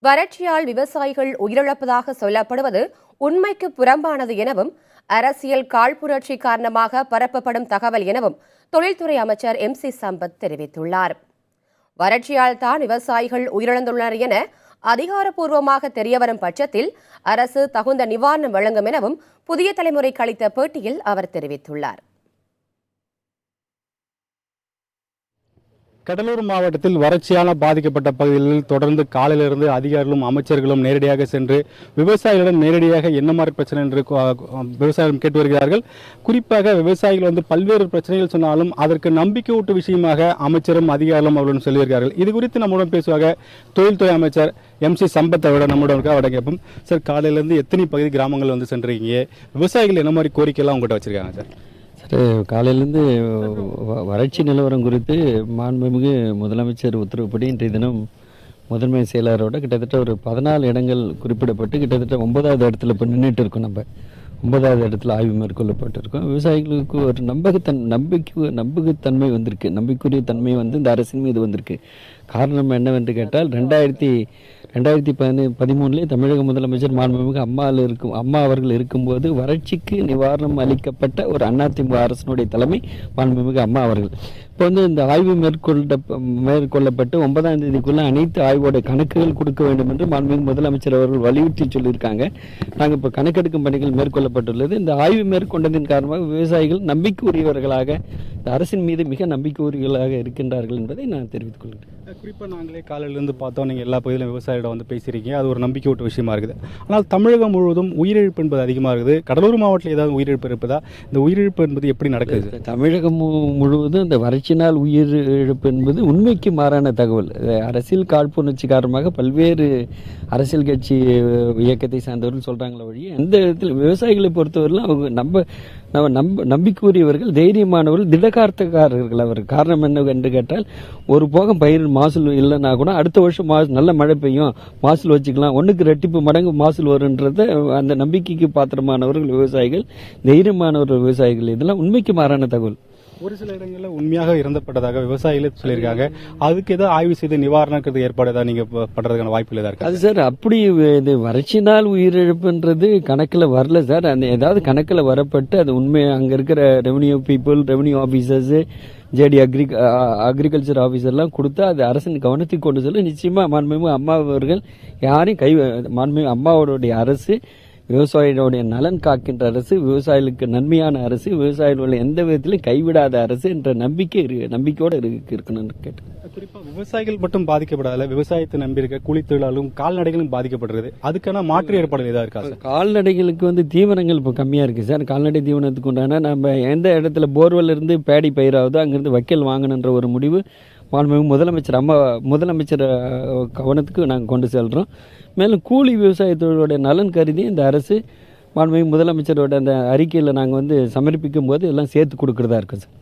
வறட்சியால் விவசாயிகள் உயிரிழப்பதாக சொல்லப்படுவது உண்மைக்கு புறம்பானது எனவும் அரசியல் காழ்ப்புணர்ச்சி காரணமாக பரப்பப்படும் தகவல் எனவும் தொழில்துறை அமைச்சர் MC சம்பத் தெரிவித்துள்ளார். வறட்சியால் தான் விவசாயிகள் உயிரிழந்துள்ளனர் என அதிகாரப்பூர்வமாக தெரியவரும் பட்சத்தில் அரசு தகுந்த நிவாரணம் வழங்கும் எனவும் புதிய தலைமுறைக்கு அளித்த பேட்டியில் அவர் தெரிவித்துள்ளார். கடலூர் மாவட்டத்தில் வறட்சியால் பாதிக்கப்பட்ட பகுதிகளில் தொடர்ந்து காலையிலிருந்து அதிகாரிகளும் அமைச்சர்களும் நேரடியாக சென்று விவசாயிகளிடம் நேரடியாக என்ன மாதிரி பிரச்சனை என்று விவசாயிகள் கேட்டு வருகிறார்கள். குறிப்பாக விவசாயிகள் பல்வேறு பிரச்சனைகள் சொன்னாலும் அதற்கு நம்பிக்கை ஊட்டு விஷயமாக அமைச்சரும் அதிகாரிகளும் அவர்களும் சொல்லி வருகிறார்கள். இது குறித்து நம்முடன் பேசுவாக தொழில்துறை அமைச்சர் MC சம்பத் அவரோட நம்முடன் இருக்க அவட கேட்போம். சார், காலையிலேருந்து எத்தனை பகுதி கிராமங்கள் சென்றிருக்கீங்க? விவசாயிகள் என்ன மாதிரி கோரிக்கையெல்லாம் உங்கள்கிட்ட வச்சிருக்காங்க சார்? காலையிலேருந்து வறட்சி நிலவரம் குறித்து மாண்புமிகு முதலமைச்சர் உத்தரவுப்படி இன்றைய தினம் முதன்மை செயலரோட கிட்டத்தட்ட ஒரு 14 இடங்கள் குறிப்பிடப்பட்டு கிட்டத்தட்ட 9வது இடத்துல இப்போ நின்றுட்டு இருக்கோம். நம்ம 9வது இடத்துல ஆய்வு மேற்கொள்ளப்பட்டிருக்கோம். விவசாயிகளுக்கு ஒரு நம்பகத்தன்மை வந்திருக்கு, நம்பிக்கைக்குரிய தன்மை இந்த அரசின் மீது வந்திருக்கு. காரணம் என்னவென்று கேட்டால் 2013 தமிழக முதலமைச்சர் மாண்புமிகு அம்மா அவர்கள் இருக்கும்போது வறட்சிக்கு நிவாரணம் அளிக்கப்பட்ட ஒரு அதிமுக அரசினுடைய தலைமை மாண்புமிகு அம்மா அவர்கள். இப்போ இந்த ஆய்வு மேற்கொள்ளப்பட்டு 9ஆம் தேதிக்குள்ள அனைத்து ஆய்வோட கணக்குகள் கொடுக்க வேண்டும் என்று மாண்புமிகு முதலமைச்சர் அவர்கள் வலியுறுத்தி சொல்லியிருக்காங்க. நாங்கள் இப்போ கணக்கெடுக்கும் பணிகள் மேற்கொள்ளப்பட்டுள்ளது. இந்த ஆய்வு மேற்கொண்டதின் காரணமாக விவசாயிகள் நம்பிக்கையுரியவர்களாக, இந்த அரசின் மீது மிக நம்பிக்கையுரியவர்களாக இருக்கின்றார்கள் என்பதை நான் தெரிவித்துக் கொள்கிறேன். குறிப்பாக நாங்களே காலையிலேருந்து பார்த்தோம், நீங்கள் எல்லா பகுதியிலும் விவசாயிடம் பேசியிருக்கீங்க. அது ஒரு நம்பிக்கை ஊட்ட விஷயமா இருக்குது. ஆனால் தமிழகம் முழுவதும் உயிரிழப்பு என்பது அதிகமாக இருக்குது. கடலூர் மாவட்டத்தில் ஏதாவது உயிரிழப்பு இருப்பதா? இந்த உயிரிழப்பு என்பது எப்படி நடக்குது? தமிழகம் முழுவதும் இந்த வறட்சினால் உயிரிழப்பு என்பது உண்மைக்கு மாறான தகவல். அரசியல் காழ்ப்புணர்ச்சி காரணமாக பல்வேறு அரசியல் கட்சி இயக்கத்தை சார்ந்தவர்கள் சொல்கிறாங்களே வழி, எந்த இடத்துல விவசாயிகளை பொறுத்தவரையிலும் அவங்க நம்பிக்கையுரியவர்கள், தைரியமானவர்கள், திடகார்த்தக்காரர்கள். அவர் காரணம் என்ன என்று கேட்டால், ஒரு போகம் பயிர் மாசூல் இல்லைன்னா கூட அடுத்த வருஷம் நல்ல மழை பெய்யும், மாசூல் வச்சுக்கலாம், 1க்கு 2 மடங்கு மாசூல் வரும்ன்றத அந்த நம்பிக்கைக்கு பாத்திரமானவர்கள் விவசாயிகள், தைரியமானவர்கள் விவசாயிகள். இதெல்லாம் உண்மைக்கு மாறான தகவல். ஒரு சில இடங்களில் உண்மையாக இறந்தப்பட்டதாக விவசாயிகளே சொல்லியிருக்காங்க. அதுக்கு ஏதாவது ஆய்வு செய்து நிவாரணத்துக்கு ஏற்பாடு ஏதாவது நீங்க பண்றதுக்கான வாய்ப்பு இல்லை இருக்கு? அது சார், அப்படி இது வறட்சினால் உயிரிழப்புன்றது கணக்கில் வரல சார். அந்த ஏதாவது கணக்கில் வரப்பட்டு அது உண்மை அங்க இருக்கிற revenue people, revenue officers, JD agriculture ஆபீசர்லாம் கொடுத்தா அது அரசின் கவனத்துக்கு கொண்டு செல்ல நிச்சயமா மாண்புமிகு அம்மா அவர்கள் யாரையும் மாண்புமிகு அம்மாவோடைய அரசு விவசாயிகளுடைய நலன் காக்கின்ற அரசு, விவசாயிகளுக்கு நன்மையான அரசு, விவசாயிகளுடைய எந்த விதத்திலும் கைவிடாத அரசு என்ற நம்பிக்கையோடு இருக்கணும் கேட்டு. குறிப்பாக விவசாயிகள் மட்டும் பாதிக்கப்படாத, விவசாயத்தை நம்பி இருக்க கூலி தொழிலாளர்களும் கால்நடைகளும் பாதிக்கப்படுறது. அதுக்கான மாற்று ஏற்பாடு ஏதாவது இருக்கா சார்? கால்நடைகளுக்கு தீவனங்கள் இப்போ கம்மியாக இருக்குது சார். கால்நடை தீவனத்துக்கு உண்டான நம்ம எந்த இடத்துல போர்வெல் இருந்து பேடி பயிராகுதோ அங்கிருந்து வைக்கல் வாங்கணுன்ற ஒரு முடிவு மாண்புமிகு முதலமைச்சர் கவனத்துக்கு நாங்கள் கொண்டு செல்கிறோம். மேலும் கூலி விவசாய தொழிலுடைய நலன் கருதி இந்த அரசு மாண்புமிகு முதலமைச்சரோட அந்த அறிக்கையில் நாங்கள் சமர்ப்பிக்கும் போது எல்லாம் சேர்த்து கொடுக்குறதா இருக்கும் சார்.